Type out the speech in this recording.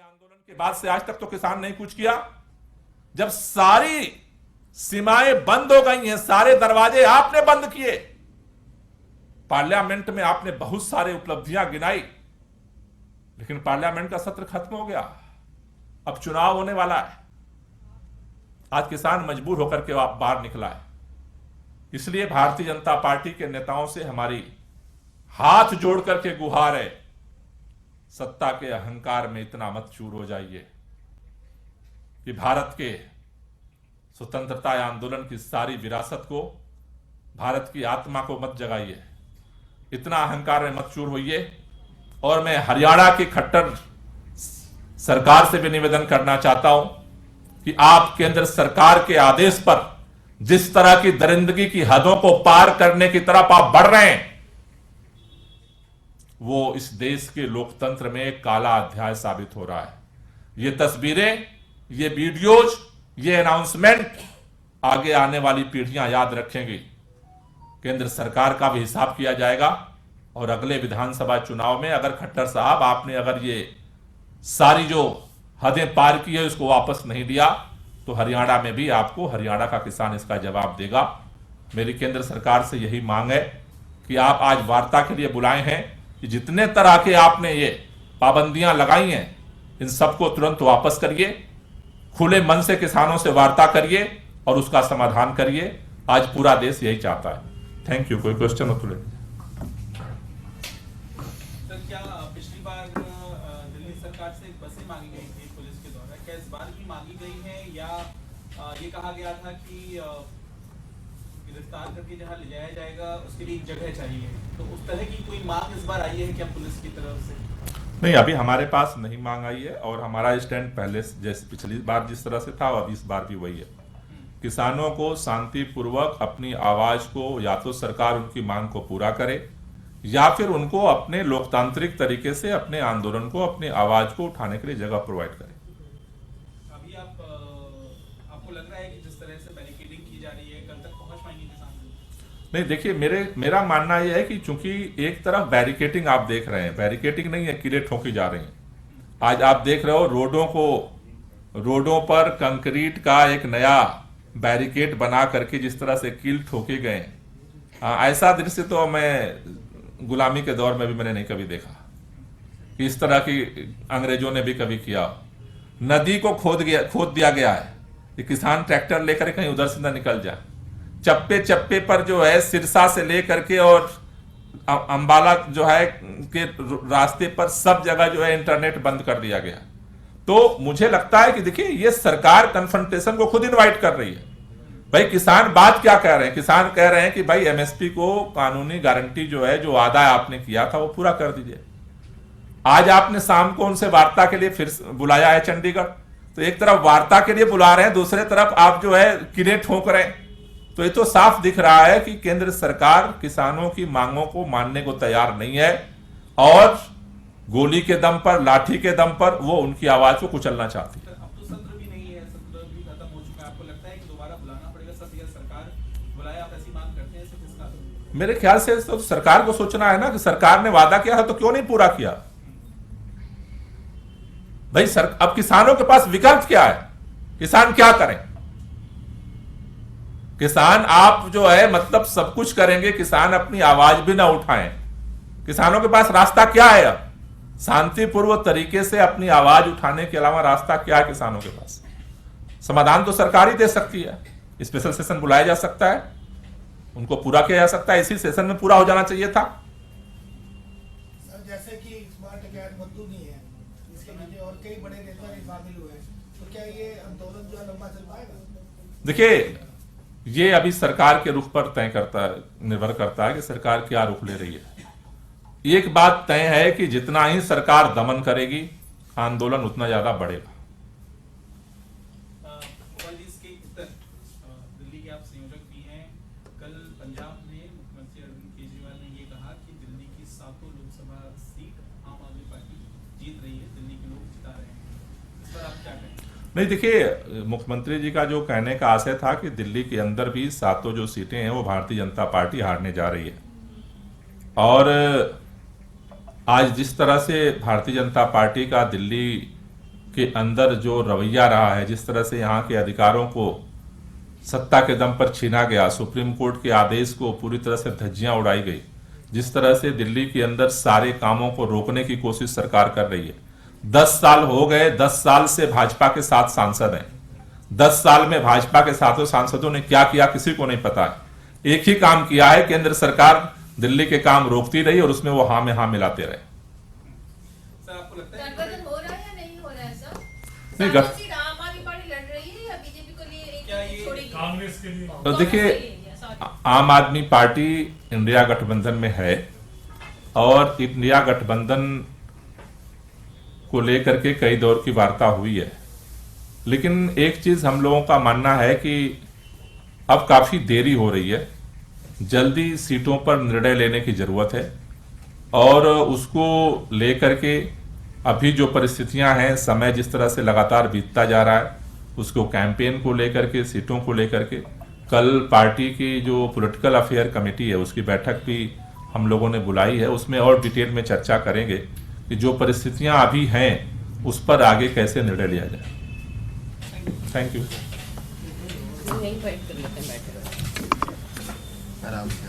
आंदोलन के बाद से आज तक तो किसान नहीं कुछ किया। जब सारी सीमाएं बंद हो गई हैं, सारे दरवाजे आपने बंद किए, पार्लियामेंट में आपने बहुत सारे उपलब्धियां गिनाई, लेकिन पार्लियामेंट का सत्र खत्म हो गया, अब चुनाव होने वाला है। आज किसान मजबूर होकर के बाहर निकला है। इसलिए भारतीय जनता पार्टी के नेताओं से हमारी हाथ जोड़ करके गुहार है, सत्ता के अहंकार में इतना मत चूर हो जाइए कि भारत के स्वतंत्रता आंदोलन की सारी विरासत को, भारत की आत्मा को मत जगाइए, इतना अहंकार में मत चूर होइए। और मैं हरियाणा की खट्टर सरकार से भी निवेदन करना चाहता हूं कि आप केंद्र सरकार के आदेश पर जिस तरह की दरिंदगी की हदों को पार करने की तरफ आप बढ़ रहे हैं, वो इस देश के लोकतंत्र में एक काला अध्याय साबित हो रहा है। ये तस्वीरें, ये वीडियोज, ये अनाउंसमेंट आगे आने वाली पीढ़ियां याद रखेंगी। केंद्र सरकार का भी हिसाब किया जाएगा और अगले विधानसभा चुनाव में अगर खट्टर साहब आपने अगर ये सारी जो हदें पार की है उसको वापस नहीं दिया तो हरियाणा में भी आपको, हरियाणा का किसान इसका जवाब देगा। मेरी केंद्र सरकार से यही मांग है कि आप आज वार्ता के लिए बुलाए हैं कि जितने तरह के आपने ये पाबंदियां लगाई हैं इन सबको तुरंत वापस करिए, खुले मन से किसानों से वार्ता करिए और उसका समाधान करिए। आज पूरा देश यही चाहता है। Thank you. कोई क्वेश्चन हो तो ले। सर, क्या पिछली बार दिल्ली सरकार से बसें मांगी गई थी पुलिस के द्वारा, क्या इस बार भी मांगी गई है या ये कहा गया था कि गिरफ्तार करके जहां ले जाया जाएगा उसके लिए एक जगह चाहिए, तो उस तरह की कोई मांग इस बार आई है क्या पुलिस की तरफ से? नहीं, अभी हमारे पास नहीं मांग आई है और हमारा स्टैंड पहले जैसे पिछली बार जिस तरह से था अभी इस बार भी वही है। किसानों को शांतिपूर्वक अपनी आवाज को या तो सरकार उनकी मांग को पूरा करे या फिर उनको अपने लोकतांत्रिक तरीके से अपने आंदोलन को, अपने आवाज को उठाने के लिए जगह प्रोवाइड करे। अभी आपको लग रहा है कि जिस तरह से बैरिकेडिंग की जा रही है कल तक पहुंच पाएंगे किसान? नहीं, देखिए मेरा मानना यह है कि चूंकि एक तरफ बैरिकेडिंग आप देख रहे हैं, बैरिकेडिंग नहीं है, कीले ठोकी जा रही हैं। आज आप देख रहे हो रोडों पर कंक्रीट का एक नया बैरिकेड बना करके जिस तरह से कील ठोके गए, ऐसा दृश्य तो मैं गुलामी के दौर में भी मैंने नहीं कभी देखा कि इस तरह की अंग्रेजों ने भी कभी किया। नदी को खोद दिया गया है कि किसान ट्रैक्टर लेकर कहीं उधर से न निकल जाए। चप्पे चप्पे पर जो है सिरसा से लेकर के और अंबाला जो है के रास्ते पर सब जगह जो है इंटरनेट बंद कर दिया गया। तो मुझे लगता है कि देखिए ये सरकार कन्फ्रंटेशन को खुद इनवाइट कर रही है। भाई किसान बात क्या कह रहे हैं? किसान कह रहे हैं कि भाई एमएसपी को कानूनी गारंटी जो है, जो वादा आपने किया था वो पूरा कर दीजिए। आज आपने शाम को उनसे वार्ता के लिए फिर बुलाया है चंडीगढ़, तो एक तरफ वार्ता के लिए बुला रहे हैं, दूसरे तरफ आप जो है किले ठोक रहे हैं। तो ये तो साफ दिख रहा है कि केंद्र सरकार किसानों की मांगों को मानने को तैयार नहीं है और गोली के दम पर, लाठी के दम पर वो उनकी आवाज को कुचलना चाहती है। अब तो सत्र भी नहीं है, सत्र भी खत्म हो चुका है। आपको लगता है कि दोबारा बुलाना पड़ेगा सत्र या सरकार बुलाए? आप ऐसी मांग करते हैं इसे किसका? मेरे ख्याल से तो सरकार को सोचना है ना कि सरकार ने वादा किया था तो क्यों नहीं पूरा किया। भाई अब किसानों के पास विकल्प क्या है? किसान क्या करें? किसान आप जो है मतलब सब कुछ करेंगे, किसान अपनी आवाज भी ना उठाएं। किसानों के पास रास्ता क्या है? अब शांतिपूर्वक तरीके से अपनी आवाज उठाने के अलावा रास्ता क्या है किसानों के पास? समाधान तो सरकार ही दे सकती है। स्पेशल सेशन बुलाया जा सकता है, उनको पूरा किया जा सकता है, इसी सेशन में पूरा हो जाना चाहिए था। सर, जैसे कि स्मार्ट कैट बंधु नहीं है, इसके नीचे और कई बड़े नेता भी शामिल हुए हैं, तो क्या ये आंदोलन जो है लंबा चल पाएगा? देखिए ये अभी सरकार के रुख पर निर्भर करता है कि सरकार क्या रुख ले रही है। एक बात तय है कि जितना ही सरकार दमन करेगी आंदोलन उतना ज्यादा बढ़ेगा। दिल्ली के आप संयोजक भी हैं। कल पंजाब में मुख्यमंत्री अरविंद केजरीवाल ने ये कहा कि दिल्ली की 7 लोकसभा सीट आम आदमी पार्टी जीत रही है, दिल्ली के लोग जिता रहे हैं। इस पर आप क्या कहेंगे? नहीं, देखिए मुख्यमंत्री जी का जो कहने का आशय था कि दिल्ली के अंदर भी 7 जो सीटें हैं वो भारतीय जनता पार्टी हारने जा रही है। और आज जिस तरह से भारतीय जनता पार्टी का दिल्ली के अंदर जो रवैया रहा है, जिस तरह से यहाँ के अधिकारों को सत्ता के दम पर छीना गया, सुप्रीम कोर्ट के आदेश को पूरी तरह से धज्जियां उड़ाई गई, जिस तरह से दिल्ली के अंदर सारे कामों को रोकने की कोशिश सरकार कर रही है। 10 साल हो गए, 10 साल से भाजपा के साथ सांसद हैं। 10 साल में भाजपा के साथों सांसदों ने क्या किया किसी को नहीं पता है। एक ही काम किया है, केंद्र सरकार दिल्ली के काम रोकती रही और उसमें वो हाँ में हाँ मिलाते रहे। सर आपको लगता है गठबंधन हो रहा है या नहीं हो रहा है सर? नहीं, सालों से आम आदमी पार्टी लड़ रही है या बीजेपी को लिए क्या ये एक छोड़ेगी? कांग्रेस के लिए तो देखिए, आम आदमी पार्टी इंडिया गठबंधन में है और इंडिया गठबंधन को लेकर के कई दौर की वार्ता हुई है, लेकिन एक चीज हम लोगों का मानना है कि अब काफी देरी हो रही है। जल्दी सीटों पर निर्णय लेने की जरूरत है और उसको लेकर के अभी जो परिस्थितियां हैं, समय जिस तरह से लगातार बीतता जा रहा है, उसको कैंपेन को लेकर के, सीटों को लेकर के, कल पार्टी की जो पॉलिटिकल अफेयर कमेटी है उसकी बैठक भी हम लोगों ने बुलाई है, उसमें और डिटेल में चर्चा करेंगे कि जो परिस्थितियां अभी हैं उस पर आगे कैसे निर्णय लिया जाए। Thank you. यहीं बैठ कर लेते हैं, बैठे रहो। आराम से